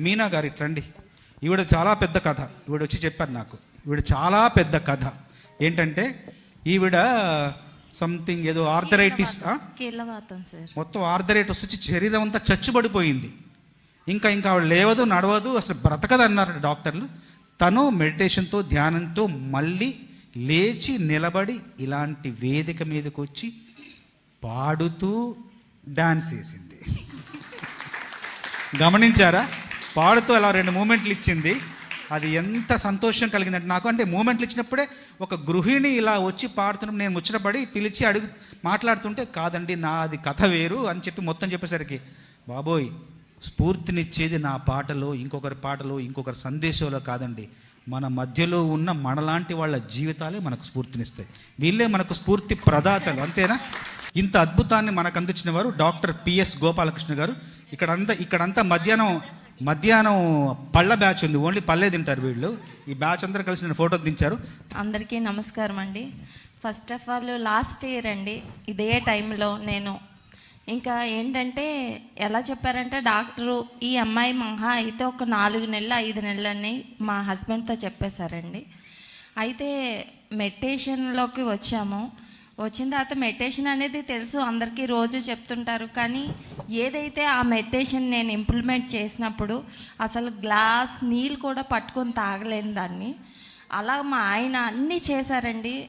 మీనా గారి రండి. ఈవిడ చాలా పెద్ద కథ. ఈవిడ వచ్చి చెప్పారు నాకు, ఈవిడ చాలా పెద్ద కథ. ఏంటంటే ఈవిడ సంథింగ్ ఏదో ఆర్థరైటిస్, మొత్తం ఆర్థరైటిస్ వచ్చి శరీరం అంతా చచ్చుబడిపోయింది. ఇంకా ఆవిడ లేవదు, నడవదు, అసలు బ్రతకదు అన్నారు డాక్టర్లు. తను మెడిటేషన్తో, ధ్యానంతో మళ్ళీ లేచి నిలబడి ఇలాంటి వేదిక మీదకి వచ్చి పాడుతూ డాన్స్ వేసింది. గమనించారా? పాడుతూ అలా 2 మూమెంట్లు ఇచ్చింది. అది ఎంత సంతోషం కలిగిందంటే నాకు. అంటే మూమెంట్లు ఇచ్చినప్పుడే ఒక గృహిణి ఇలా వచ్చి పాడుతున్నప్పుడు నేను ముచ్చటపడి పిలిచి అడుగు మాట్లాడుతుంటే, కాదండి నాది కథ వేరు అని చెప్పి మొత్తం చెప్పేసరికి, బాబోయ్ స్ఫూర్తినిచ్చేది నా పాటలో, ఇంకొకరి పాటలో, ఇంకొకరి సందేశంలో కాదండి, మన మధ్యలో ఉన్న మనలాంటి వాళ్ళ జీవితాలే మనకు స్ఫూర్తినిస్తాయి. వీళ్ళే మనకు స్ఫూర్తి ప్రదాతలు, అంతేనా? ఇంత అద్భుతాన్ని మనకు అందించిన వారు డాక్టర్ పిఎస్ గోపాలకృష్ణ గారు. ఇక్కడంతా మధ్యాహ్నం పళ్ళ బ్యాచ్ ఉంది, ఓన్లీ పళ్ళే తింటారు వీళ్ళు. ఈ బ్యాచ్ అందరూ కలిసి నేను ఫోటో దించారు. అందరికీ నమస్కారం అండి. First of all last year అండి ఇదే టైంలో నేను ఇంకా ఏంటంటే ఎలా చెప్పారంటే డాక్టరు, ఈ అమ్మాయి మహా అయితే ఒక 4 నెలలు 5 నెలలని మా హస్బెండ్తో చెప్పేశారండి. అయితే మెడిటేషన్లోకి వచ్చిన తర్వాత మెడిటేషన్ అనేది తెలుసు అందరికీ, రోజు చెప్తుంటారు. కానీ ఏదైతే ఆ మెడిటేషన్ నేను ఇంప్లిమెంట్ చేసినప్పుడు అసలు గ్లాస్ నీళ్ళు కూడా పట్టుకొని తాగలేని దాన్ని. అలా మా ఆయన అన్నీ చేశారండి.